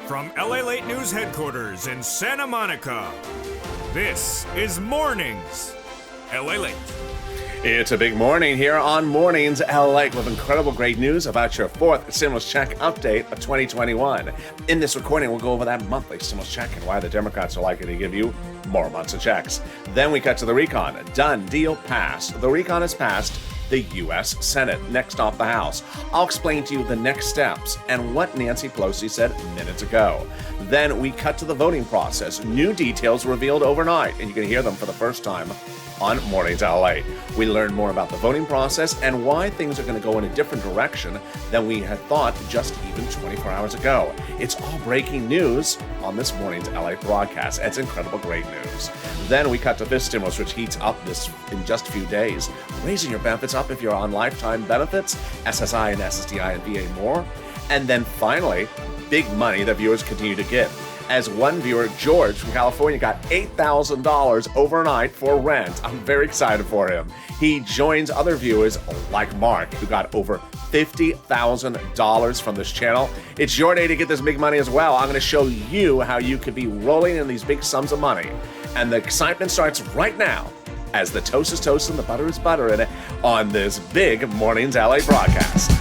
From LALATE News headquarters in Santa Monica, this is Mornings LALATE. It's a big morning here on Mornings LALATE with incredible great news about your fourth stimulus check update of 2021. In this recording, we'll go over that monthly stimulus check and why the Democrats are likely to give you more months of checks. Then we cut to the recon. Done, deal, passed. The recon has passed the U.S. Senate. Next off the House. I'll explain to you the next steps and what Nancy Pelosi said minutes ago. Then we cut to the voting process. New details revealed overnight, and you can hear them for the first time on Mornings LA. We learn more about the voting process and why things are going to go in a different direction than we had thought just even 24 hours ago. It's all breaking news on this Mornings LA broadcast. It's incredible great news. Then we cut to this stimulus, which heats up this in just a few days, raising your benefits up if you're on lifetime benefits, SSI and SSDI and VA more. And then finally, big money that viewers continue to get. As one viewer, George from California, got $8,000 overnight for rent. I'm very excited for him. He joins other viewers like Mark, who got over $50,000 from this channel. It's your day to get this big money as well. I'm going to show you how you could be rolling in these big sums of money. And the excitement starts right now as the toast is toast and the butter is buttering on this big Mornings LA broadcast.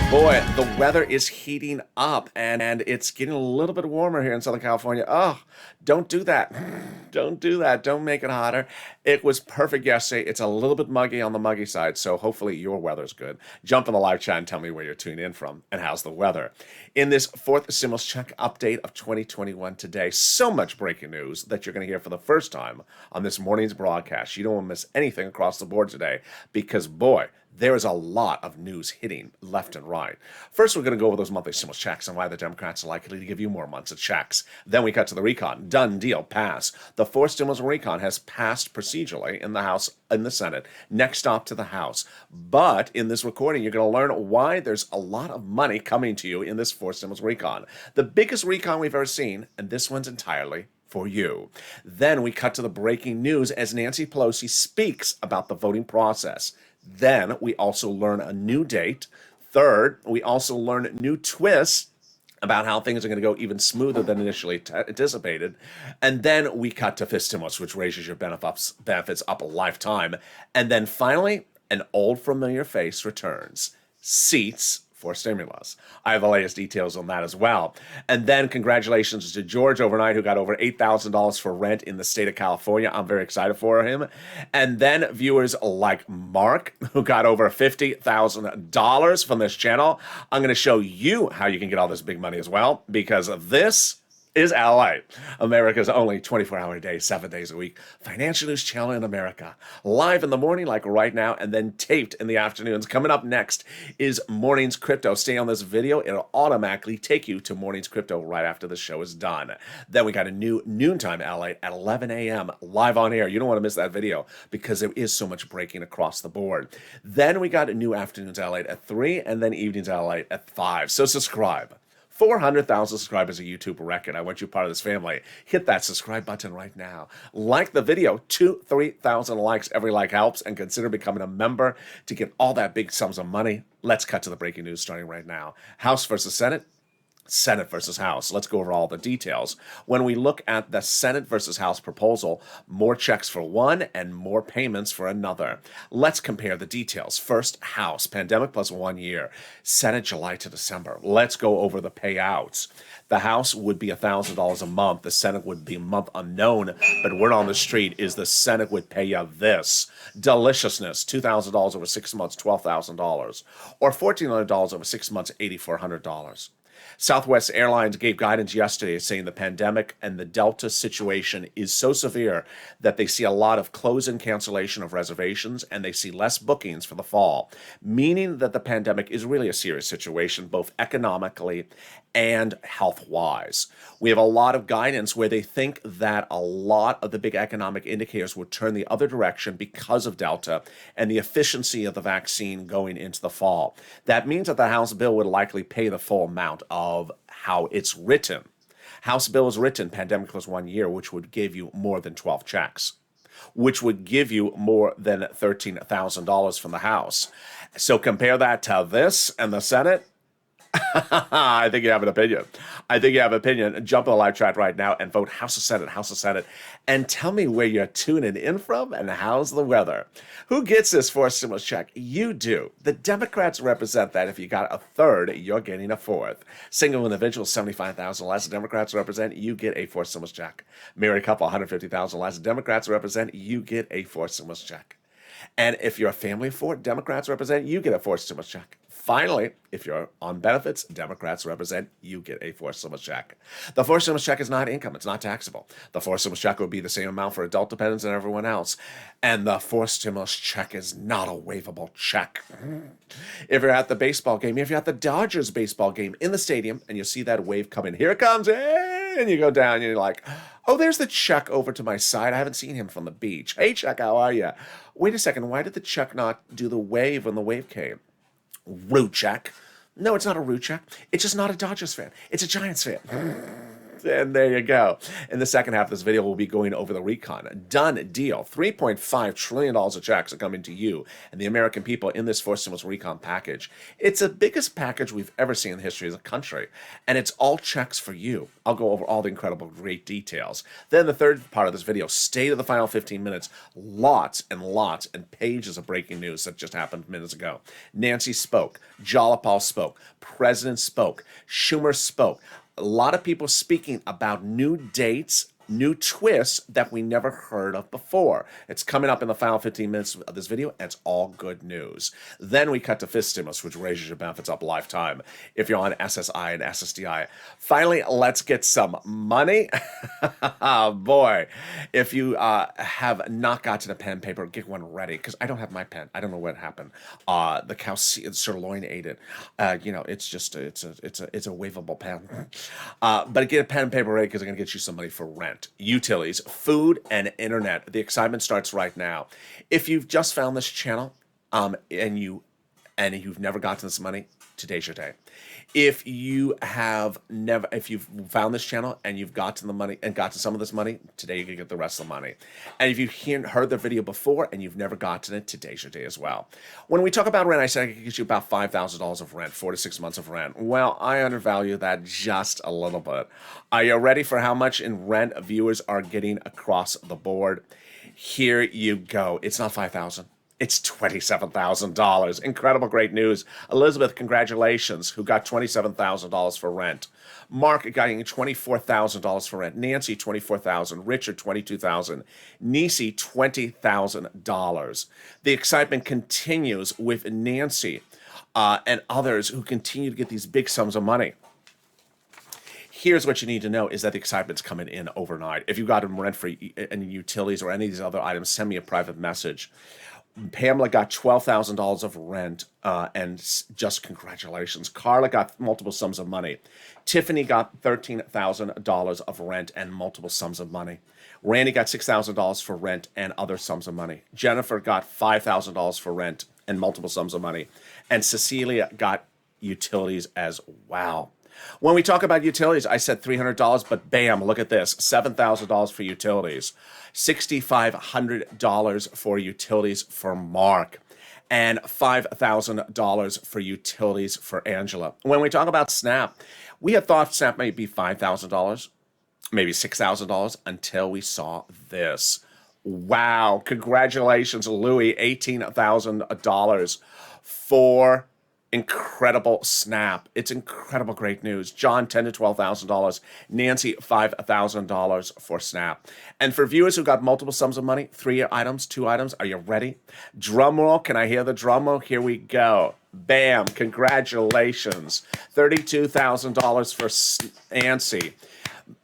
Boy, the weather is heating up and it's getting a little bit warmer here in Southern California. Oh, don't do that. Don't do that. Don't make it hotter. It was perfect yesterday. It's a little bit muggy on the muggy side, so hopefully your weather's good. Jump in the live chat and tell me where you're tuning in from and how's the weather. In this fourth stimulus check update of 2021 today, so much breaking news that you're going to hear for the first time on this morning's broadcast. You don't want to miss anything across the board today because, boy, there is a lot of news hitting left and right. First, we're going to go over those monthly stimulus checks and why the Democrats are likely to give you more months of checks. Then we cut to the recon. Done deal, pass. The fourth stimulus recon has passed procedurally in the House and the Senate. Next stop to the House. But in this recording, you're going to learn why there's a lot of money coming to you in this fourth stimulus recon. The biggest recon we've ever seen, and this one's entirely for you. Then we cut to the breaking news as Nancy Pelosi speaks about the voting process. Then we also learn a new date. Third, we also learn new twists about how things are going to go even smoother than initially anticipated. And then we cut to fifth stimulus, which raises your benefits up a lifetime. And then finally, an old familiar face returns. Seats for stimulus. I have the latest details on that as well. And then congratulations to George overnight, who got over $8,000 for rent in the state of California. I'm very excited for him. And then viewers like Mark, who got over $50,000 from this channel. I'm going to show you how you can get all this big money as well, because of this is LA, America's only 24-hour-a-day, 7 days a week financial news channel in America. Live in the morning like right now, and then taped in the afternoons. Coming up next is Mornings Crypto. Stay on this video. It'll automatically take you to Mornings Crypto right after the show is done. Then we got a new noontime LA at 11 a.m. live on air. You don't want to miss that video because there is so much breaking across the board. Then we got a new afternoons LA at 3 and then evenings LA at 5. So subscribe. 400,000 subscribers, a YouTube record. I want you part of this family. Hit that subscribe button right now. Like the video. 3,000 likes. Every like helps. And consider becoming a member to get all that big sums of money. Let's cut to the breaking news starting right now. House versus Senate. Senate versus House. Let's go over all the details. When we look at the Senate versus House proposal, more checks for one and more payments for another. Let's compare the details. First, House, pandemic plus 1 year. Senate, July to December. Let's go over the payouts. The House would be $1,000 a month. The Senate would be a month unknown, but word on the street is the Senate would pay you this. Deliciousness, $2,000 over 6 months, $12,000. Or $1,400 over 6 months, $8,400. Southwest Airlines gave guidance yesterday saying the pandemic and the Delta situation is so severe that they see a lot of close and cancellation of reservations and they see less bookings for the fall, meaning that the pandemic is really a serious situation, both economically and health-wise. We have a lot of guidance where they think that a lot of the big economic indicators will turn the other direction because of Delta and the efficiency of the vaccine going into the fall. That means that the House bill would likely pay the full amount of how it's written. House bill is written, pandemic was 1 year, which would give you more than 12 checks, which would give you more than $13,000 from the House. So compare that to this and the Senate. I think you have an opinion. I think you have an opinion. Jump in the live chat right now and vote House of Senate, House of Senate. And tell me where you're tuning in from and how's the weather. Who gets this forced stimulus check? You do. The Democrats represent that. If you got a third, you're getting a fourth. Single individual, $75,000 less. Democrats represent, you get a forced stimulus check. Married couple, $150,000 less. Democrats represent, you get a forced stimulus check. And if you're a family of four, Democrats represent, you get a forced stimulus check. Finally, if you're on benefits, Democrats represent, you get a forced stimulus check. The forced stimulus check is not income. It's not taxable. The forced stimulus check would be the same amount for adult dependents and everyone else. And the forced stimulus check is not a waivable check. If you're at the baseball game, if you're at the Dodgers baseball game in the stadium and you see that wave come in, here it comes, and you go down and you're like, oh, there's the Chuck over to my side. I haven't seen him from the beach. Hey, Chuck, how are you? Wait a second. Why did the Chuck not do the wave when the wave came? Rude check. No, it's not a rude check. It's just not a Dodgers fan. It's a Giants fan. And there you go. In the second half of this video, we'll be going over the recon. Done deal. $3.5 trillion of checks are coming to you and the American people in this forced stimulus recon package. It's the biggest package we've ever seen in the history of the country, and it's all checks for you. I'll go over all the incredible, great details. Then the third part of this video, stay to the final 15 minutes. Lots and lots and pages of breaking news that just happened minutes ago. Nancy spoke. Jolipal spoke. President spoke. Schumer spoke. A lot of people speaking about new dates, new twists that we never heard of before. It's coming up in the final 15 minutes of this video, and it's all good news. Then we cut to fifth stimulus, which raises your benefits up lifetime if you're on SSI and SSDI. Finally, let's get some money. Boy, if you have not gotten a pen and paper, get one ready, because I don't have my pen. I don't know what happened. The cow sirloin ate it. It's just it's a waivable pen. But get a pen and paper ready, because I'm gonna get you some money for rent. Utilities, food, and internet. The excitement starts right now. If you've just found this channel and you've never gotten this money, today's your day. If you've found this channel and you've gotten the money and gotten some of this money, today you can get the rest of the money. And if you've heard the video before and you've never gotten it, today's your day as well. When we talk about rent, I said I could get you about $5,000 of rent, 4 to 6 months of rent. Well, I undervalue that just a little bit. Are you ready for how much in rent viewers are getting across the board? Here you go. It's not $5,000. It's $27,000. Incredible, great news. Elizabeth, congratulations, who got $27,000 for rent. Mark getting $24,000 for rent. Nancy, $24,000. Richard, $22,000. Nisi, $20,000. The excitement continues with Nancy and others who continue to get these big sums of money. Here's what you need to know is that the excitement's coming in overnight. If you got them rent-free any utilities or any of these other items, send me a private message. Pamela got $12,000 of rent, and just congratulations. Carla got multiple sums of money. Tiffany got $13,000 of rent and multiple sums of money. Randy got $6,000 for rent and other sums of money. Jennifer got $5,000 for rent and multiple sums of money. And Cecilia got utilities as well. When we talk about utilities, I said $300, but bam, look at this, $7,000 for utilities, $6,500 for utilities for Mark, and $5,000 for utilities for Angela. When we talk about SNAP, we had thought SNAP might be $5,000, maybe $6,000 until we saw this. Wow, congratulations, Louie, $18,000 for Incredible snap. It's incredible great news. John, $10,000 to $12,000. Nancy, $5,000 for snap. And for viewers who got multiple sums of money, 3 items, 2 items, are you ready? Drum roll. Can I hear the drum roll? Here we go. Bam. Congratulations. $32,000 for Nancy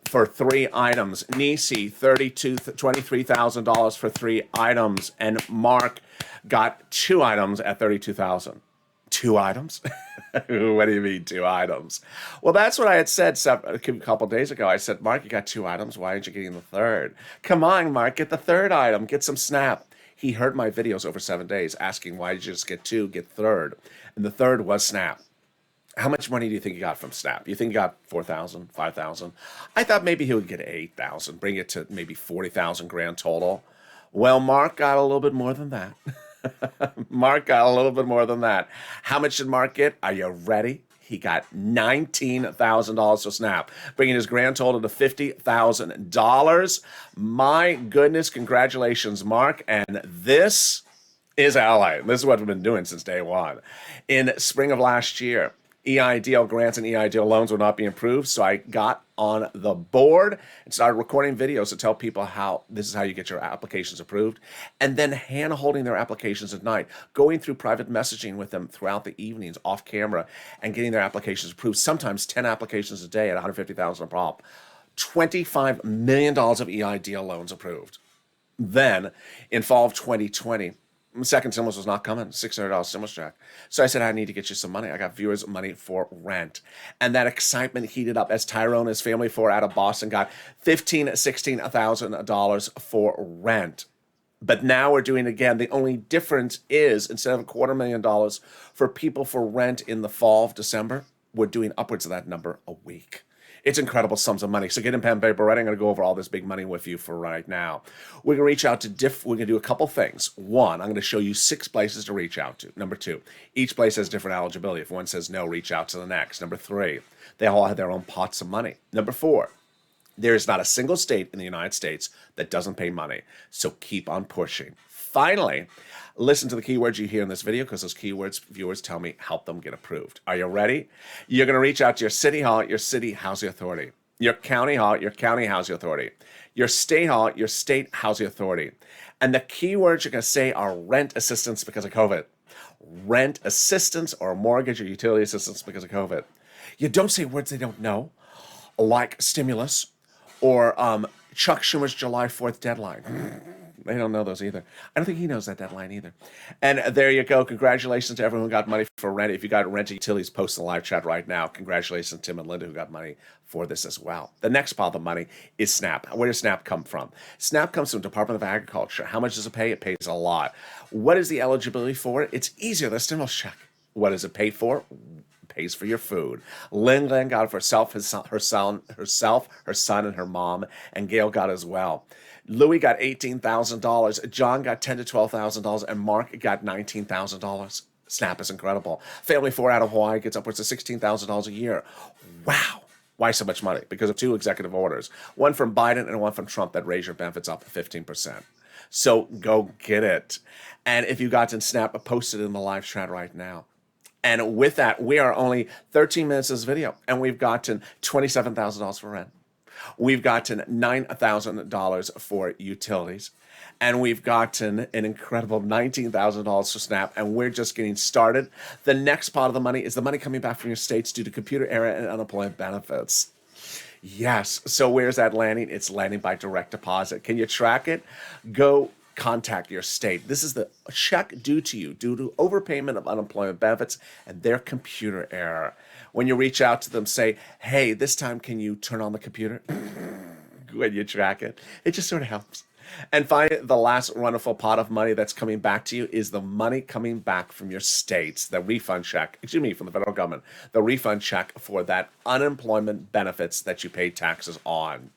for 3 items. Nisi, $23,000 for 3 items. And Mark got 2 items at $32,000. 2 items? What do you mean 2 items? Well, that's what I had said a couple days ago. I said, Mark, you got 2 items. Why aren't you getting the third? Come on, Mark, get the third item. Get some snap. He heard my videos over 7 days asking, why did you just get 2, get third? And the third was snap. How much money do you think he got from snap? You think he got 4,000, 5,000? I thought maybe he would get 8,000, bring it to maybe 40,000 grand total. Well, Mark got a little bit more than that. Mark got a little bit more than that. How much did Mark get? Are you ready? He got $19,000 for snap, bringing his grand total to $50,000. My goodness, congratulations, Mark. And this is LA. This is what we've been doing since day one. In spring of last year, EIDL grants and EIDL loans would not be approved, so I got on the board and started recording videos to tell people how this is how you get your applications approved, and then hand-holding their applications at night, going through private messaging with them throughout the evenings off camera and getting their applications approved, sometimes 10 applications a day at $150,000 a pop. $25 million of EIDL loans approved. Then, in fall of 2020, second stimulus was not coming, $600 stimulus check. So I said, I need to get you some money. I got viewers money for rent. And that excitement heated up as Tyrone and his family 4 out of Boston got $15,000, $16,000 for rent. But now we're doing it again. The only difference is instead of $250,000 for people for rent in the fall of December, we're doing upwards of that number a week. It's incredible sums of money. So get in pen and paper ready. I'm going to go over all this big money with you for right now. We're going to reach out to we're going to do a couple things. 1, I'm going to show you 6 places to reach out to. Number 2, each place has different eligibility. If one says no, reach out to the next. Number 3, they all have their own pots of money. Number 4, there is not a single state in the United States that doesn't pay money. So keep on pushing. Finally, listen to the keywords you hear in this video because those keywords viewers tell me help them get approved. Are you ready? You're going to reach out to your city hall, your city housing authority, your county hall, your county housing authority, your state hall, your state housing authority. And the keywords you're going to say are rent assistance because of COVID, rent assistance or mortgage or utility assistance because of COVID. You don't say words they don't know, like stimulus or Chuck Schumer's July 4th deadline. They don't know those either. I don't think he knows that deadline either. And there you go. Congratulations to everyone who got money for rent. If you got rent utilities, post in the live chat right now. Congratulations to Tim and Linda who got money for this as well. The next pile of money is SNAP. Where does SNAP come from? SNAP comes from the Department of Agriculture. How much does it pay? It pays a lot. What is the eligibility for it? It's easier than a stimulus check. What does it pay for? Pays for your food. Lynn got it for herself, her son, and her mom, and Gail got it as well. Louis got $18,000. John got $10,000 to $12,000, and Mark got $19,000. SNAP is incredible. Family 4 out of Hawaii gets upwards of $16,000 a year. Wow. Why so much money? Because of 2 executive orders, one from Biden and one from Trump that raise your benefits up 15%. So go get it. And if you got in SNAP, post it in the live chat right now. And with that, we are only 13 minutes of this video, and we've gotten $27,000 for rent. We've gotten $9,000 for utilities, and we've gotten an incredible $19,000 for SNAP, and we're just getting started. The next part of the money is the money coming back from your states due to computer error and unemployment benefits. Yes, so where's that landing? It's landing by direct deposit. Can you track it? Go contact your state. This is the check due to you due to overpayment of unemployment benefits and their computer error. When you reach out to them, say, hey, this time can you turn on the computer? When you track it, it just sort of helps. And finally, the last wonderful pot of money that's coming back to you is the money coming back from your states, the refund check, from the federal government, the refund check for that unemployment benefits that you pay taxes on.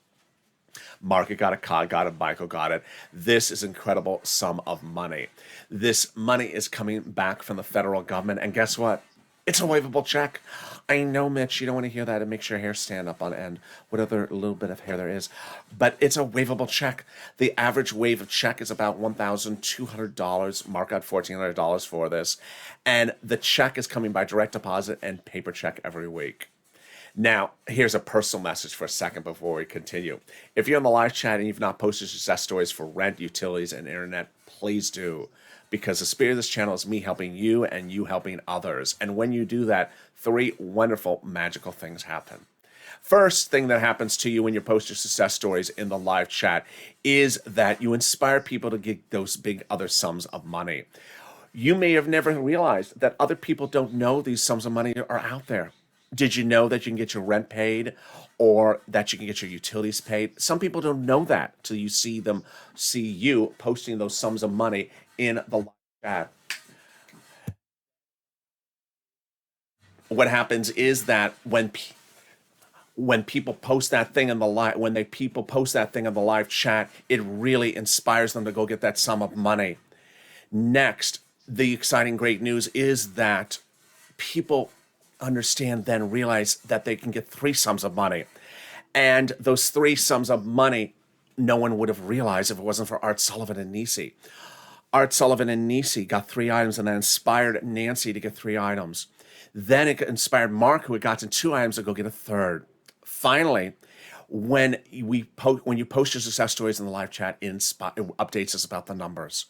Market got it, Cod got it, Michael got it. This is incredible sum of money. This money is coming back from the federal government. And guess what? It's a waivable check. I know, Mitch, you don't want to hear that. It makes your hair stand up on end, whatever little bit of hair there is. But it's a waivable check. The average waive of check is about $1,200. Mark out $1,400 for this. And the check is coming by direct deposit and paper check every week. Now, here's a personal message for a second before we continue. If you're in the live chat and you've not posted success stories for rent, utilities, and internet, please do. Because the spirit of this channel is me helping you and you helping others. And when you do that, 3 wonderful, magical things happen. First thing that happens to you when you post your success stories in the live chat is that you inspire people to get those big other sums of money. You may have never realized that other people don't know these sums of money are out there. Did you know that you can get your rent paid or that you can get your utilities paid? Some people don't know that till you see you posting those sums of money in the live chat. What happens is that when people post that thing in the live chat, it really inspires them to go get that sum of money. Next, the exciting great news is that people realize that they can get 3 sums of money. And those 3 sums of money, no one would have realized if it wasn't for Art Sullivan and Nisi. Art Sullivan and Nisi got 3 items, and that inspired Nancy to get 3 items. Then it inspired Mark, who had gotten 2 items, to go get a 3rd. Finally, when you post your success stories in the live chat, it updates us about the numbers.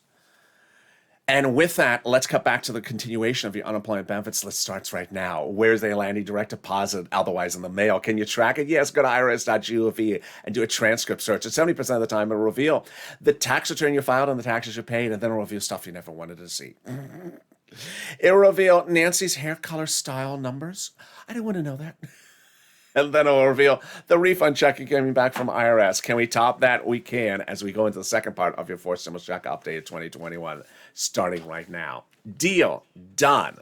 And with that, let's cut back to the continuation of your unemployment benefits list starts right now. Where's they landing? Direct deposit, otherwise in the mail. Can you track it? Yes, go to irs.gov and do a transcript search. And 70% of the time, it'll reveal the tax return you filed and the taxes you paid, and then it'll reveal stuff you never wanted to see. It'll reveal Nancy's hair color style numbers. I didn't want to know that. And then it'll reveal the refund check you're getting back from IRS. Can we top that? We can, as we go into the second part of your 4th stimulus check updated 2021, starting right now. Deal done.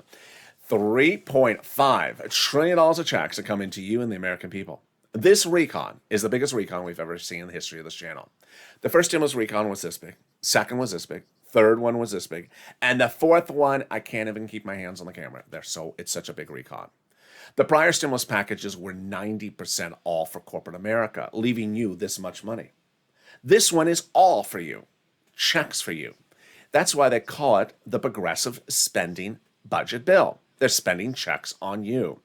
$3.5 trillion of checks are coming to you and the American people. This recon is the biggest recon we've ever seen in the history of this channel. The first stimulus recon was this big. Second was this big. Third one was this big. And the 4th one, I can't even keep my hands on the camera. It's such a big recon. The prior stimulus packages were 90% all for corporate America, leaving you this much money. This one is all for you. Checks for you. That's why they call it the progressive spending budget bill. They're spending checks on you.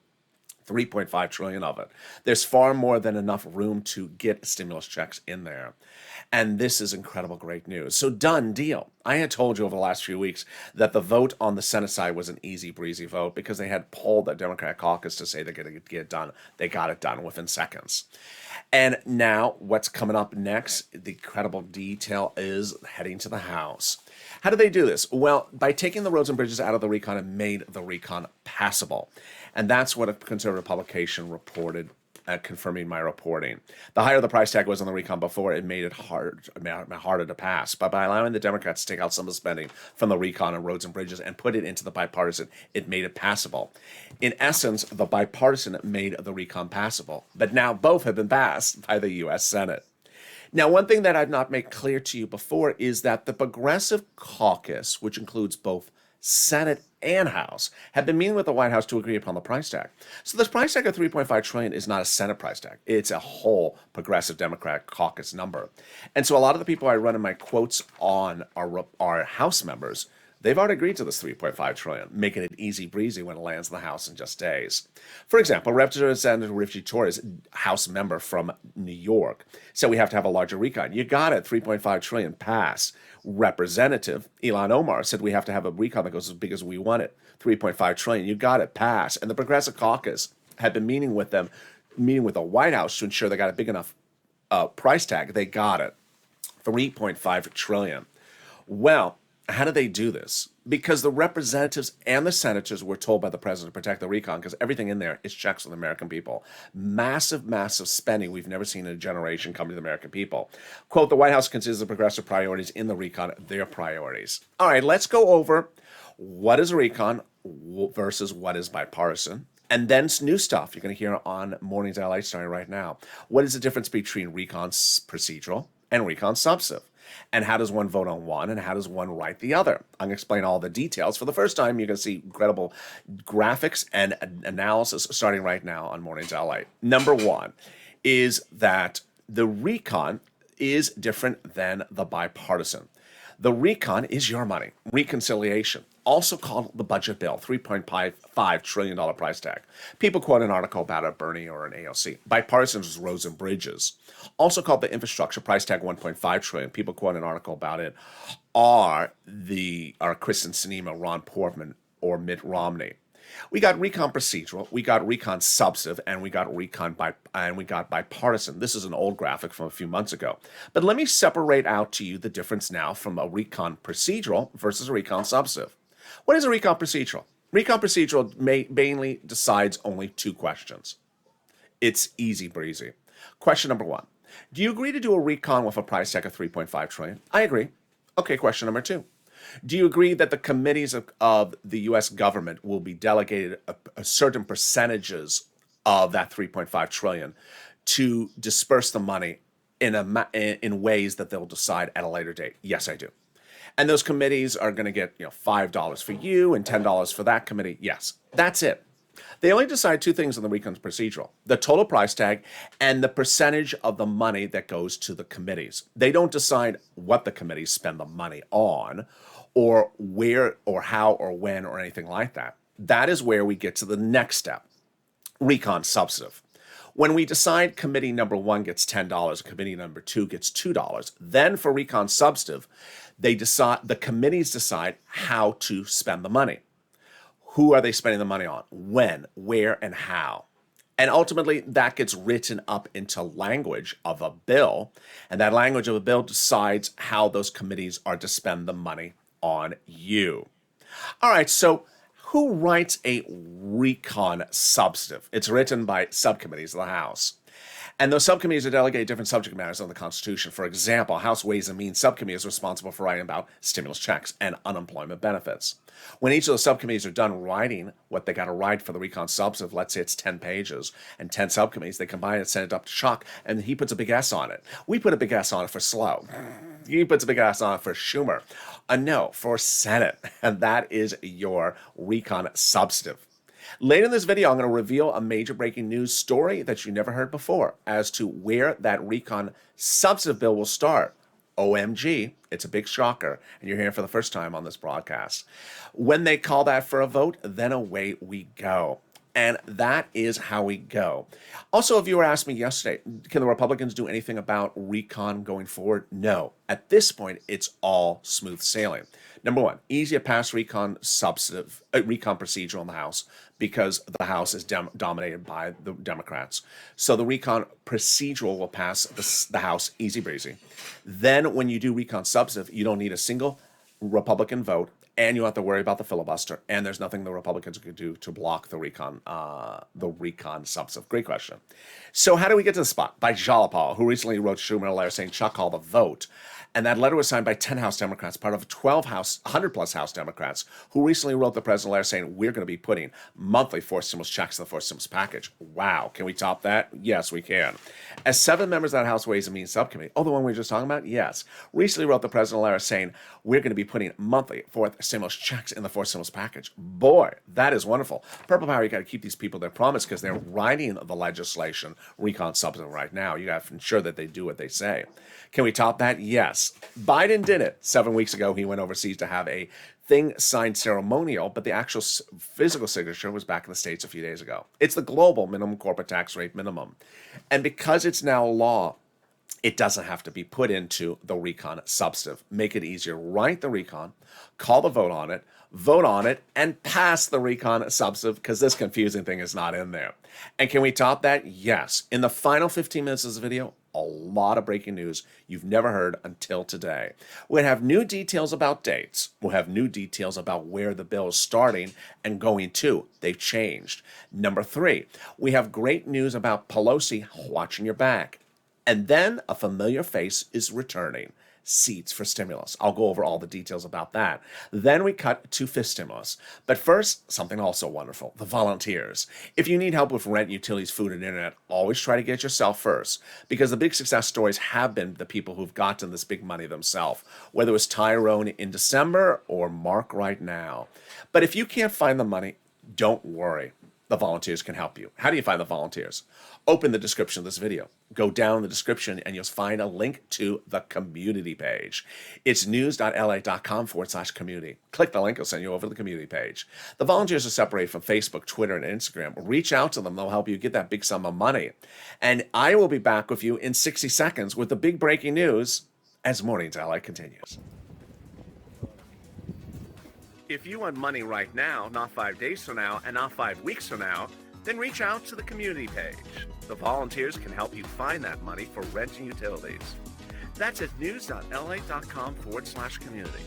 3.5 trillion of it. There's far more than enough room to get stimulus checks in there. And this is incredible great news. So done deal. I had told you over the last few weeks that the vote on the Senate side was an easy breezy vote because they had polled the Democratic caucus to say they're going to get it done. They got it done within seconds. And now what's coming up next, the incredible detail is heading to the House. How do they do this? Well, by taking the roads and bridges out of the recon and made the recon passable. And that's what a conservative publication reported, confirming my reporting. The higher the price tag was on the recon before, it made it harder to pass. But by allowing the Democrats to take out some of the spending from the recon and roads and bridges and put it into the bipartisan, it made it passable. In essence, the bipartisan made the recon passable. But now both have been passed by the U.S. Senate. Now, one thing that I've not made clear to you before is that the Progressive Caucus, which includes both Senate and House, have been meeting with the White House to agree upon the price tag. So this price tag of $3.5 trillion is not a Senate price tag. It's a whole Progressive Democratic Caucus number. And so a lot of the people I run in my quotes on are House members. They've already agreed to this $3.5 trillion, making it easy breezy when it lands in the House in just days. For example, Representative Richie Torres, House member from New York, said we have to have a larger recon. You got it, $3.5 trillion, pass. Representative Ilhan Omar said we have to have a recon that goes as big as we want it, $3.5 trillion. You got it, pass. And the Progressive Caucus had been meeting with the White House to ensure they got a big enough price tag. They got it, $3.5 trillion. Well, how do they do this? Because the representatives and the senators were told by the president to protect the recon because everything in there is checks on the American people. Massive, massive spending we've never seen in a generation coming to the American people. Quote, the White House considers the progressive priorities in the recon their priorities. All right, let's go over what is a recon versus what is bipartisan. And then new stuff you're going to hear on Mornings LALATE starting right now. What is the difference between recon procedural and recon substantive? And how does one vote on one, and how does one write the other? I'm going to explain all the details. For the first time, you're going to see incredible graphics and analysis starting right now on Mornings LA. Number one is that the recon is different than the bipartisan. The recon is your money, reconciliation, also called the budget bill, $3.55 trillion price tag. People quote an article about a Bernie or an AOC. Bipartisan is roads and bridges, also called the infrastructure price tag, $1.5 trillion. People quote an article about it are Kristen Sinema, Ron Portman, or Mitt Romney. We got recon procedural, we got recon substantive, and we got bipartisan. This is an old graphic from a few months ago. But let me separate out to you the difference now from a recon procedural versus a recon substantive. What is a recon procedural? Recon procedural mainly decides only two questions. It's easy breezy. Question number one, do you agree to do a recon with a price tag of $3.5 trillion? I agree. Okay, question number two. Do you agree that the committees of the U.S. government will be delegated a certain percentages of that $3.5 trillion to disperse the money in ways that they'll decide at a later date? Yes, I do. And those committees are going to get $5 for you and $10 for that committee. Yes, that's it. They only decide two things on the recon procedural: the total price tag and the percentage of the money that goes to the committees. They don't decide what the committees spend the money on, or where or how or when or anything like that. That is where we get to the next step, recon substantive. When we decide committee number one gets $10, committee number two gets $2, then for recon substantive, the committees decide how to spend the money. Who are they spending the money on? When, where, and how? And ultimately, that gets written up into language of a bill, and that language of a bill decides how those committees are to spend the money on you. All right, so who writes a recon substantive? It's written by subcommittees of the House. And those subcommittees are delegated different subject matters on the Constitution. For example, House Ways and Means Subcommittee is responsible for writing about stimulus checks and unemployment benefits. When each of those subcommittees are done writing what they got to write for the recon substantive, let's say it's 10 pages and 10 subcommittees, they combine it, send it up to Chuck, and he puts a big S on it. We put a big S on it for Slow. He puts a big S on it for Schumer. A no for Senate. And that is your recon substantive. Later in this video, I'm going to reveal a major breaking news story that you never heard before as to where that recon substantive bill will start. OMG, it's a big shocker, and you're hearing for the first time on this broadcast. When they call that for a vote, then away we go. And that is how we go. Also, a viewer asked me yesterday, can the Republicans do anything about recon going forward? No. At this point, it's all smooth sailing. Number one, easy to pass recon procedural in the House because the House is dominated by the Democrats. So the recon procedural will pass the House easy breezy. Then when you do recon substantive, you don't need a single Republican vote, and you don't have to worry about the filibuster, and there's nothing the Republicans could do to block the recon substantive. Great question. So how do we get to the spot? By Jalapal, who recently wrote Schumer a letter saying, Chuck, call the vote. And that letter was signed by 10 House Democrats, part of 100-plus House Democrats, who recently wrote the president a letter saying, we're going to be putting monthly forced stimulus checks in the forced stimulus package. Wow. Can we top that? Yes, we can. As 7 members of that House Ways and Means Subcommittee, the one we were just talking about? Yes. Recently wrote the president a letter saying, we're going to be putting monthly forced stimulus checks in the forced stimulus package. Boy, that is wonderful. Purple Power, you got to keep these people their promise because they're writing the legislation, recon substantive right now. You got to ensure that they do what they say. Can we top that? Yes. Biden did it. 7 weeks ago, he went overseas to have a thing signed ceremonial, but the actual physical signature was back in the States a few days ago. It's the global minimum corporate tax rate minimum. And because it's now law, it doesn't have to be put into the recon substantive. Make it easier. Write the recon, call the vote on it, and pass the recon substantive because this confusing thing is not in there. And can we top that? Yes. In the final 15 minutes of this video, a lot of breaking news you've never heard until today. We'll have new details about dates. We'll have new details about where the bill is starting and going to. They've changed. Number 3, we have great news about Pelosi watching your back. And then a familiar face is returning. seats for stimulus. I'll go over all the details about that. Then we cut to fifth stimulus. But first, something also wonderful, the volunteers. If you need help with rent, utilities, food, and internet, always try to get yourself first, because the big success stories have been the people who've gotten this big money themselves, whether it was Tyrone in December or Mark right now. But if you can't find the money, don't worry. The volunteers can help you. How do you find the volunteers? Open the description of this video. Go down in the description and you'll find a link to the community page. It's news.la.com/community. Click the link, it'll send you over to the community page. The volunteers are separated from Facebook, Twitter, and Instagram. Reach out to them, they'll help you get that big sum of money. And I will be back with you in 60 seconds with the big breaking news as Mornings LA continues. If you want money right now, not 5 days from now, and not 5 weeks from now, then reach out to the community page. The volunteers can help you find that money for rent and utilities. That's at news.la.com/community.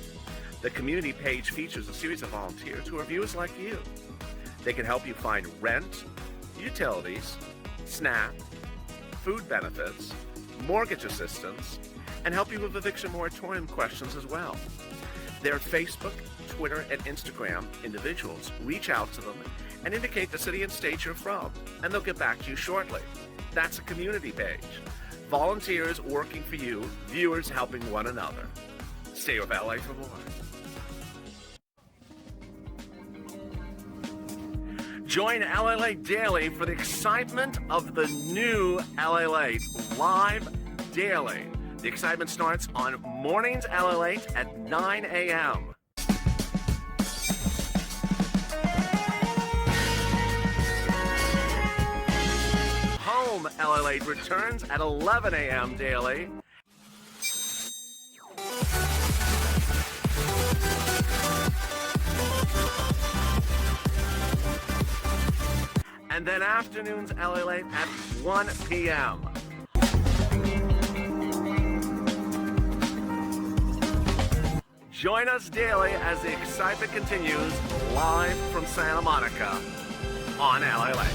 The community page features a series of volunteers who are viewers like you. They can help you find rent, utilities, SNAP, food benefits, mortgage assistance, and help you with eviction moratorium questions as well. They're at Facebook, Twitter, and Instagram. Individuals reach out to them and indicate the city and state you're from, and they'll get back to you shortly. That's a community page. Volunteers working for you, viewers helping one another. Stay with LA for more. Join LALATE Daily for the excitement of the new LALATE live daily. The excitement starts on Mornings LALATE at 9 a.m. Home LALATE returns at 11 a.m. daily. And then afternoons LALATE at 1 p.m. Join us daily as the excitement continues live from Santa Monica on LALATE.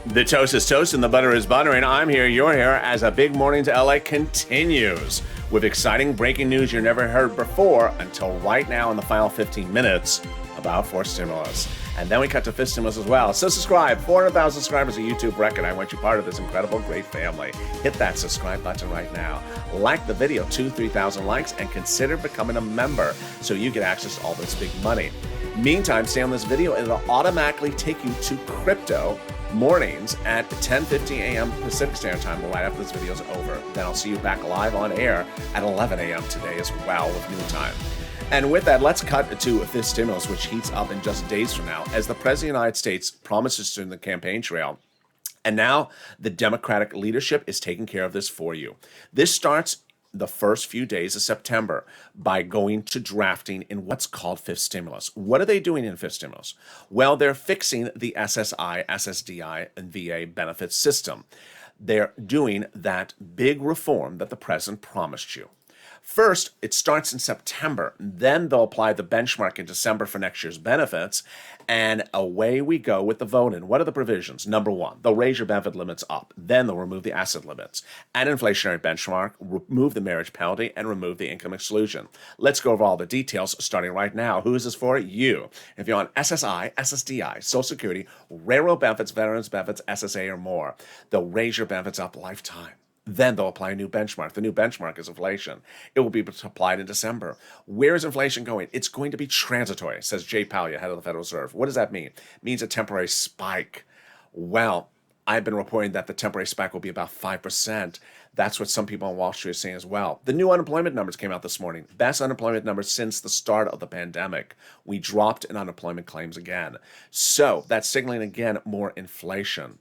The toast is toast and the butter is buttering. I'm here, you're here, as a big morning to LA continues with exciting breaking news you never heard before until right now in the final 15 minutes about fourth stimulus. And then we cut to fifth stimulus as well. So subscribe. 400,000 subscribers, a YouTube record. I want you part of this incredible, great family. Hit that subscribe button right now. Like the video, 2,000-3,000 likes, and consider becoming a member so you get access to all this big money. Meantime, stay on this video and it'll automatically take you to crypto mornings at 10:50 a.m. Pacific Standard Time right after this video is over. Then I'll see you back live on air at 11 a.m. today as well with noon time. And with that, let's cut to fifth stimulus, which heats up in just days from now, as the President of the United States promises to in the campaign trail. And now the Democratic leadership is taking care of this for you. This starts the first few days of September by going to drafting in what's called fifth stimulus. What are they doing in fifth stimulus? Well, they're fixing the SSI, SSDI, and VA benefit system. They're doing that big reform that the president promised you. First, it starts in September. Then they'll apply the benchmark in December for next year's benefits. And away we go with the voting. What are the provisions? Number one, they'll raise your benefit limits up. Then they'll remove the asset limits. Add inflationary benchmark, remove the marriage penalty, and remove the income exclusion. Let's go over all the details starting right now. Who is this for? You. If you're on SSI, SSDI, Social Security, railroad benefits, veterans benefits, SSA, or more, they'll raise your benefits up lifetime. Then they'll apply a new benchmark. The new benchmark is inflation. It will be applied in December. Where is inflation going? It's going to be transitory, says Jay Powell, head of the Federal Reserve. What does that mean? It means a temporary spike. Well, I've been reporting that the temporary spike will be about 5%. That's what some people on Wall Street are saying as well. The new unemployment numbers came out this morning. Best unemployment numbers since the start of the pandemic. We dropped in unemployment claims again. So that's signaling again more inflation.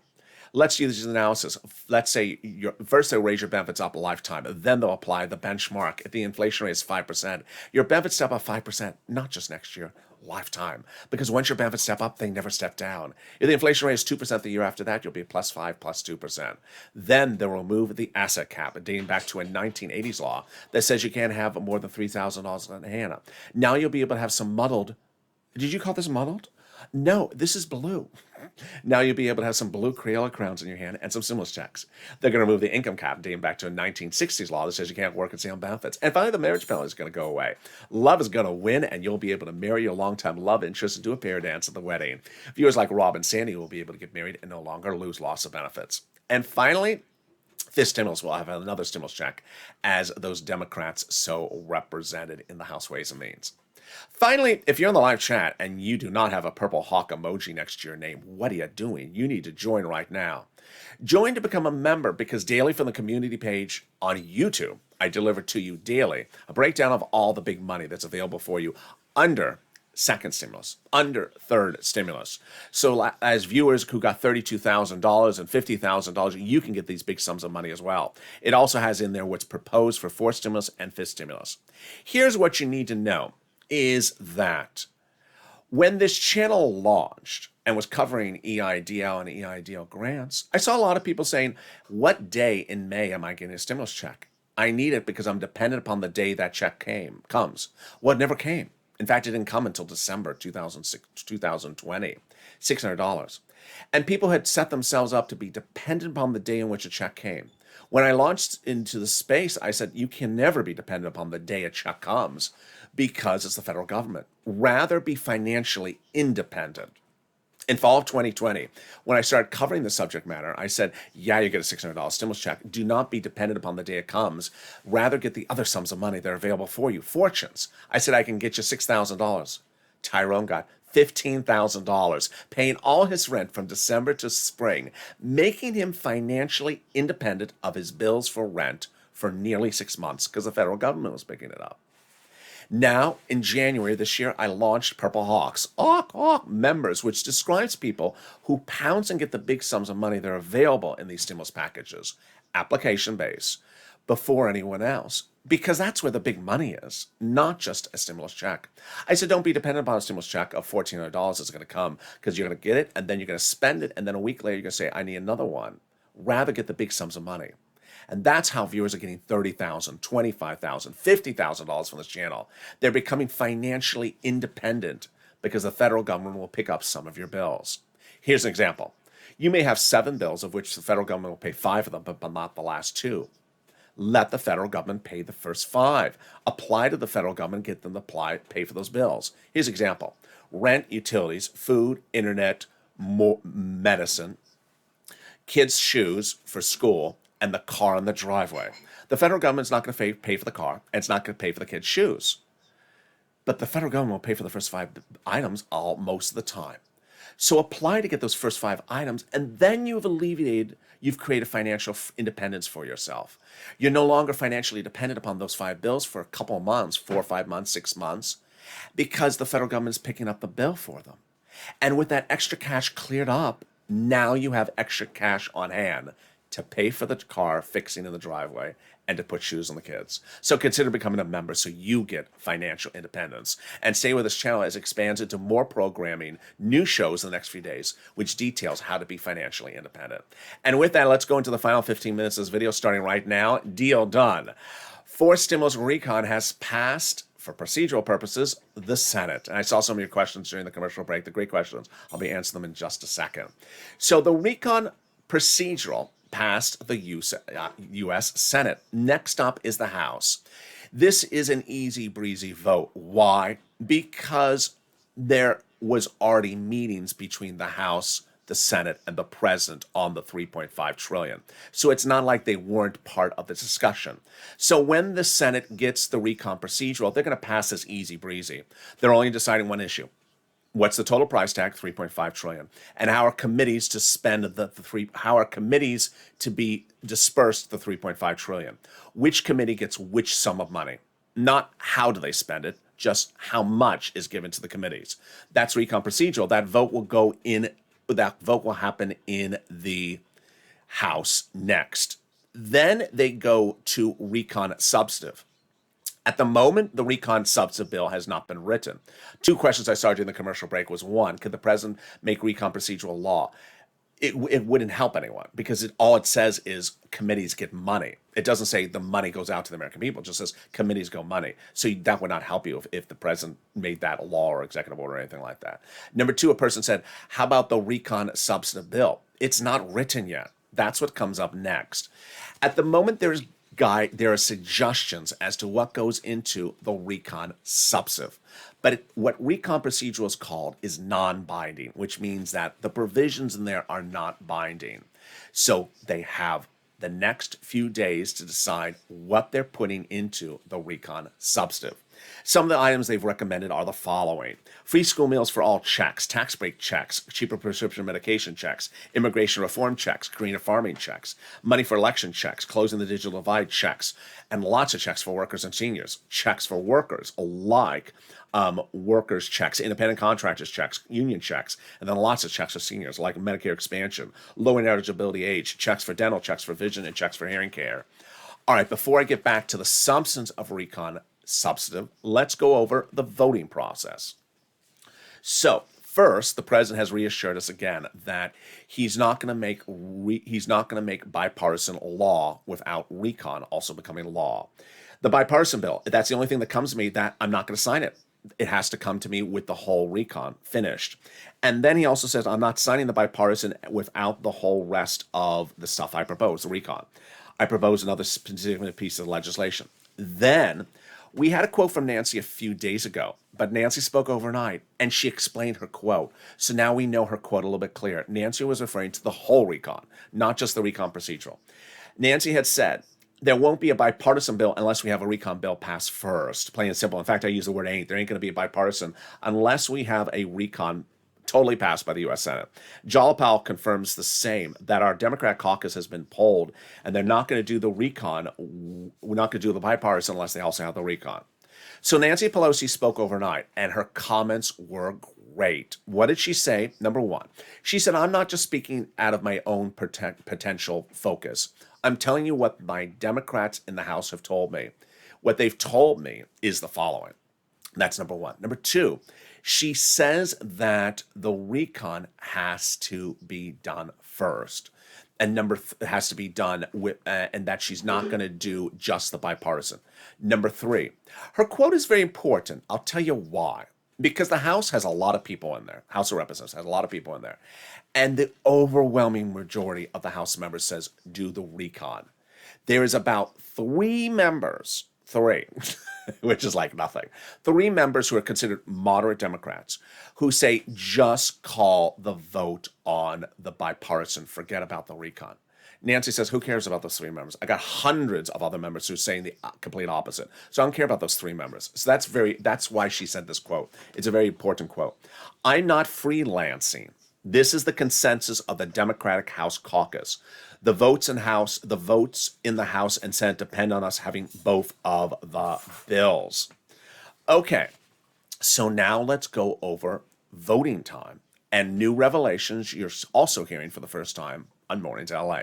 Let's use this analysis. Let's say first they'll raise your benefits up a lifetime, then they'll apply the benchmark. If the inflation rate is 5%, your benefits step up 5%, not just next year, lifetime. Because once your benefits step up, they never step down. If the inflation rate is 2% the year after that, you'll be +5, +2%. Then they'll remove the asset cap, dating back to a 1980s law that says you can't have more than $3,000 in hand. Now you'll be able to have some muddled. Did you call this muddled? No, this is blue. Now you'll be able to have some blue Crayola crowns in your hand and some stimulus checks. They're going to remove the income cap dating back to a 1960s law that says you can't work and stay on benefits. And finally, the marriage penalty is going to go away. Love is going to win, and you'll be able to marry your longtime love interest and do a pair dance at the wedding. Viewers like Rob and Sandy will be able to get married and no longer lose loss of benefits. And finally, this stimulus will have another stimulus check, as those Democrats so represented in the House Ways and Means. Finally, if you're in the live chat and you do not have a purple hawk emoji next to your name, what are you doing? You need to join right now. Join to become a member, because daily from the community page on YouTube, I deliver to you daily a breakdown of all the big money that's available for you under second stimulus, under third stimulus. So as viewers who got $32,000 and $50,000, you can get these big sums of money as well. It also has in there what's proposed for fourth stimulus and fifth stimulus. Here's what you need to know is that when this channel launched and was covering EIDL and EIDL grants, I saw a lot of people saying, what day in May am I getting a stimulus check? I need it because I'm dependent upon the day that check comes. Well, it never came. In fact, it didn't come until December 2020, $600. And people had set themselves up to be dependent upon the day in which a check came. When I launched into the space, I said, you can never be dependent upon the day a check comes, because it's the federal government. Rather be financially independent. In fall of 2020, when I started covering the subject matter, I said, yeah, you get a $600 stimulus check. Do not be dependent upon the day it comes. Rather get the other sums of money that are available for you. Fortunes. I said, I can get you $6,000. Tyrone got $15,000, paying all his rent from December to spring, making him financially independent of his bills for rent for nearly 6 months, because the federal government was picking it up. Now, in January this year, I launched Purple Hawks, members, which describes people who pounce and get the big sums of money that are available in these stimulus packages, application-based, before anyone else, because that's where the big money is, not just a stimulus check. I said, don't be dependent upon a stimulus check of $1,400 that's going to come, because you're going to get it, and then you're going to spend it, and then a week later, you're going to say, I need another one. Rather get the big sums of money. And that's how viewers are getting $30,000, $25,000, $50,000 from this channel. They're becoming financially independent because the federal government will pick up some of your bills. Here's an example. You may have 7 bills, of which the federal government will pay 5 of them, but not the last 2. Let the federal government pay the first 5. Apply to the federal government, get them to pay for those bills. Here's an example. Rent, utilities, food, internet, medicine, kids' shoes for school, and the car in the driveway. The federal government's not going to pay for the car, and it's not going to pay for the kids' shoes. But the federal government will pay for the first 5 items most of the time. So apply to get those first 5 items, and then you've created financial independence for yourself. You're no longer financially dependent upon those 5 bills for a couple of months, 4 or 5 months, 6 months, because the federal government is picking up the bill for them. And with that extra cash cleared up, now you have extra cash on hand to pay for the car fixing in the driveway and to put shoes on the kids. So consider becoming a member so you get financial independence. And stay with this channel as it expands into more programming, new shows in the next few days, which details how to be financially independent. And with that, let's go into the final 15 minutes of this video starting right now. Deal done. Fourth stimulus recon has passed, for procedural purposes, the Senate. And I saw some of your questions during the commercial break, the great questions. I'll be answering them in just a second. So the recon procedural passed the U.S. Senate. Next up is the House. This is an easy breezy vote. Why? Because there was already meetings between the House, the Senate, and the President on the $3.5 trillion. So it's not like they weren't part of the discussion. So when the Senate gets the recon procedural, they're going to pass this easy breezy. They're only deciding one issue. What's the total price tag? $3.5 trillion. And how are committees to spend how are committees to be dispersed the $3.5 trillion? Which committee gets which sum of money? Not how do they spend it, just how much is given to the committees. That's recon procedural. That vote will happen in the House next. Then they go to recon substantive. At the moment, the recon substantive bill has not been written. 2 questions I saw during the commercial break was, 1, could the president make recon procedural law? it wouldn't help anyone because all it says is committees get money. It doesn't say the money goes out to the American people. It just says committees go money. So that would not help you if the president made that a law or executive order or anything like that. Number two, a person said, how about the recon substantive bill? It's not written yet. That's what comes up next. At the moment, there are suggestions as to what goes into the recon substantive. But what recon procedural is called is non-binding, which means that the provisions in there are not binding. So they have the next few days to decide what they're putting into the recon substantive. Some of the items they've recommended are the following: free school meals for all checks, tax break checks, cheaper prescription medication checks, immigration reform checks, greener farming checks, money for election checks, closing the digital divide checks, and lots of checks for workers and seniors, checks for workers alike, workers checks, independent contractors checks, union checks, and then lots of checks for seniors like Medicare expansion, lowering eligibility age, checks for dental, checks for vision, and checks for hearing care. All right, before I get back to the substance of recon substantive, let's go over the voting process. So first, the president has reassured us again that he's not going to make bipartisan law without recon also becoming law. The bipartisan bill, that's the only thing that comes to me that I'm not going to sign it. It has to come to me with the whole recon finished. And then he also says, I'm not signing the bipartisan without the whole rest of the stuff I propose, the recon. I propose another specific piece of legislation. Then we had a quote from Nancy a few days ago, but Nancy spoke overnight and she explained her quote. So now we know her quote a little bit clearer. Nancy was referring to the whole recon, not just the recon procedural. Nancy had said, there won't be a bipartisan bill unless we have a recon bill passed first, plain and simple. In fact, I use the word ain't. There ain't going to be a bipartisan unless we have a recon totally passed by the U.S. Senate. Jolly confirms the same, that our Democrat caucus has been polled, and they're not going to do the recon. We're not going to do the bipartisan unless they also have the recon. So Nancy Pelosi spoke overnight, and her comments were great. What did she say? Number one, she said, I'm not just speaking out of my own potential focus. I'm telling you what my Democrats in the House have told me. What they've told me is the following. That's number one. Number two, she says that the recon has to be done first. And has to be done with, and that she's not going to do just the bipartisan. Number three, her quote is very important. I'll tell you why. Because the House has a lot of people in there. House of Representatives has a lot of people in there. And the overwhelming majority of the House members says, do the recon. There is about three, which is like nothing. Three members who are considered moderate Democrats who say, just call the vote on the bipartisan. Forget about the recon. Nancy says, who cares about those three members? I got hundreds of other members who are saying the complete opposite. So I don't care about those three members. So that's why she said this quote. It's a very important quote. I'm not freelancing. This is the consensus of the Democratic House caucus. The votes in the House and Senate depend on us having both of the bills. Okay, so now let's go over voting time and new revelations you're also hearing for the first time on Mornings LA.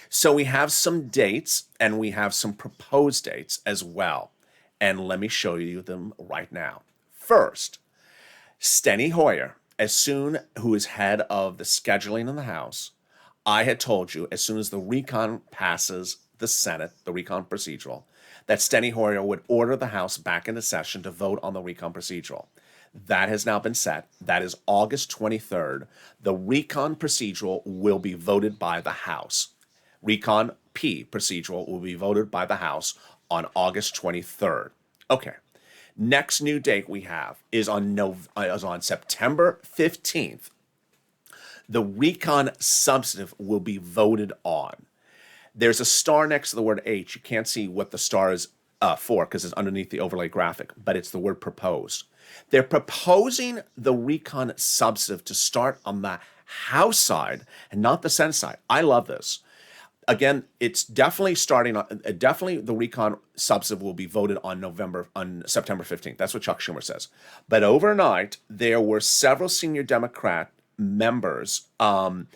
So we have some dates and we have some proposed dates as well. And let me show you them right now. First, Steny Hoyer, who is head of the scheduling in the House, I had told you as soon as the recon passes the Senate, the recon procedural, that Steny Hoyer would order the House back into session to vote on the recon procedural. That has now been set. That is August 23rd. The recon procedural will be voted by the House. Recon P procedural will be voted by the House on August 23rd. Okay. Next new date we have is on September 15th. The recon substantive will be voted on. There's a star next to the word H. You can't see what the star is for because it's underneath the overlay graphic, but it's the word proposed. They're proposing the recon substantive to start on the House side and not the Senate side. I love this. Again, it's definitely definitely the recon substantive will be voted on September 15th. That's what Chuck Schumer says. But overnight, there were several senior Democrat members and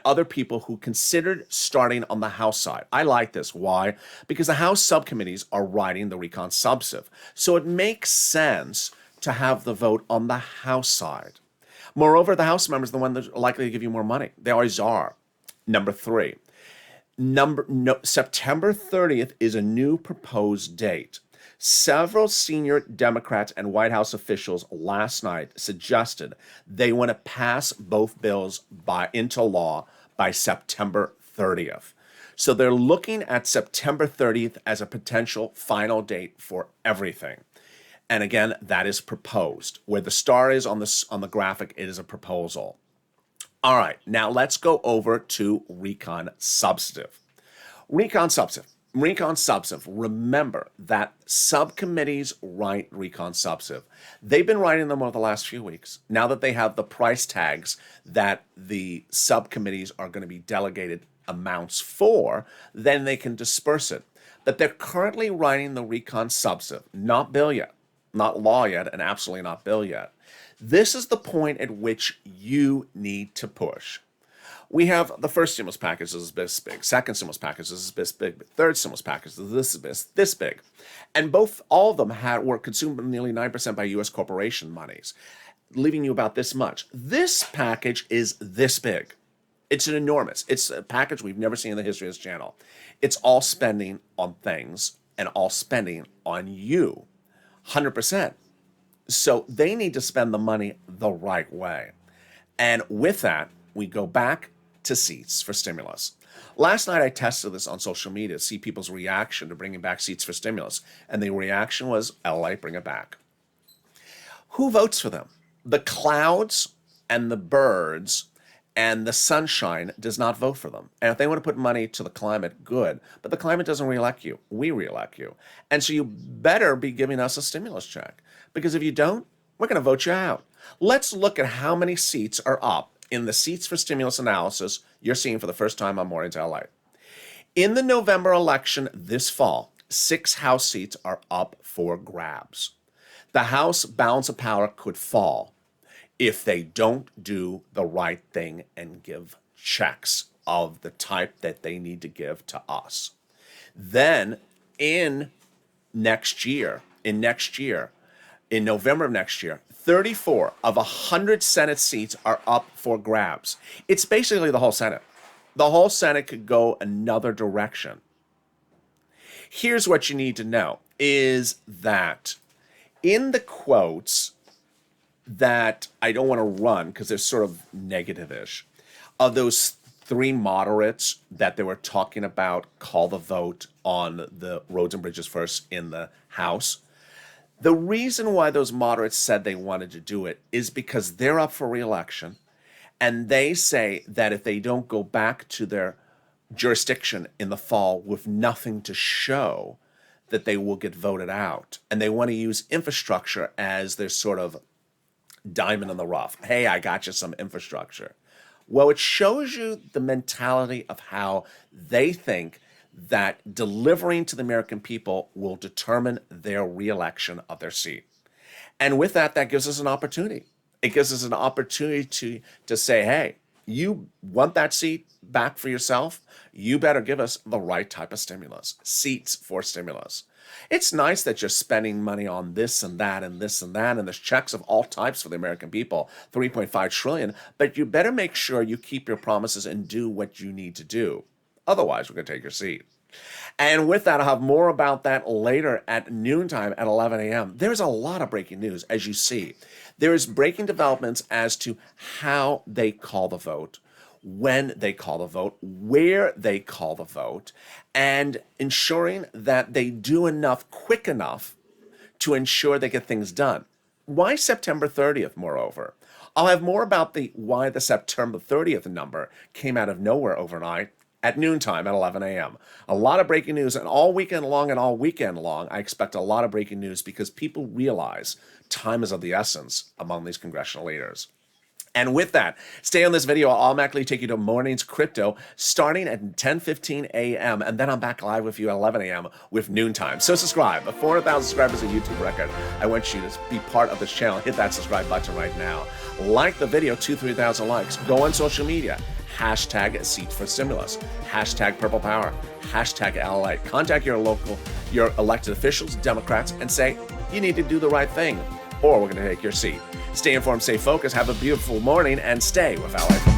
other people who considered starting on the House side. I like this. Why? Because the House subcommittees are writing the recon substantive. So it makes sense to have the vote on the House side. Moreover, the House members are the one that are likely to give you more money. They always are. Number 3. September 30th is a new proposed date. Several senior Democrats and White House officials last night suggested they want to pass both bills into law by September 30th. So they're looking at September 30th as a potential final date for everything. And again, that is proposed. Where the star is on the graphic, it is a proposal. All right, now let's go over to recon substantive. Recon substantive. Remember that subcommittees write recon substantive. They've been writing them over the last few weeks. Now that they have the price tags that the subcommittees are going to be delegated amounts for, then they can disperse it. But they're currently writing the recon substantive, not bill yet, not law yet, and absolutely not bill yet. This is the point at which you need to push. We have the first stimulus package is this big, second stimulus package is this big, third stimulus package is this big. And all of them were consumed nearly 9% by U.S. corporation monies, leaving you about this much. This package is this big. It's it's a package we've never seen in the history of this channel. It's all spending on things and all spending on you, 100%. So they need to spend the money the right way. And with that, we go back to seats for stimulus. Last night I tested this on social media to see people's reaction to bringing back seats for stimulus. And the reaction was, LA, bring it back. Who votes for them? The clouds and the birds and the sunshine does not vote for them. And if they want to put money to the climate, good. But the climate doesn't reelect you. We reelect you. And so you better be giving us a stimulus check. Because if you don't, we're going to vote you out. Let's look at how many seats are up in the seats for stimulus analysis you're seeing for the first time on Mornings LA. In the November election this fall, 6 House seats are up for grabs. The House balance of power could fall if they don't do the right thing and give checks of the type that they need to give to us. Then in November of next year, 34 of 100 Senate seats are up for grabs. It's basically the whole Senate. The whole Senate could go another direction. Here's what you need to know is that in the quotes that I don't want to run because they're sort of negative-ish, of those 3 moderates that they were talking about call the vote on the roads and bridges first in the House, the reason why those moderates said they wanted to do it is because they're up for re-election, and they say that if they don't go back to their jurisdiction in the fall with nothing to show, that they will get voted out. And they want to use infrastructure as their sort of diamond in the rough. Hey, I got you some infrastructure. Well, it shows you the mentality of how they think that delivering to the American people will determine their reelection of their seat. And with that, that gives us an opportunity. It gives us an opportunity to say, hey, you want that seat back for yourself? You better give us the right type of stimulus, seats for stimulus. It's nice that you're spending money on this and that and this and that, and there's checks of all types for the American people, $3.5 trillion, but you better make sure you keep your promises and do what you need to do. Otherwise, we're going to take your seat. And with that, I'll have more about that later at noontime at 11 a.m. There's a lot of breaking news, as you see. There is breaking developments as to how they call the vote, when they call the vote, where they call the vote, and ensuring that they do enough quick enough to ensure they get things done. Why September 30th, moreover? I'll have more about why the September 30th number came out of nowhere overnight at noontime at 11 a.m. A lot of breaking news, and all weekend long, I expect a lot of breaking news because people realize time is of the essence among these congressional leaders. And with that, stay on this video. I'll automatically take you to Mornings Crypto starting at 10:15 a.m. And then I'm back live with you at 11 a.m. with Noontime. So subscribe. 400,000 subscribers is a YouTube record. I want you to be part of this channel. Hit that subscribe button right now. Like the video, 2,000-3,000 likes. Go on social media. Hashtag Seats for Stimulus. Hashtag Purple Power. Hashtag LALATE. Contact your elected officials, Democrats, and say, you need to do the right thing. or we're going to take your seat. Stay informed, stay focused, have a beautiful morning, and stay with LA.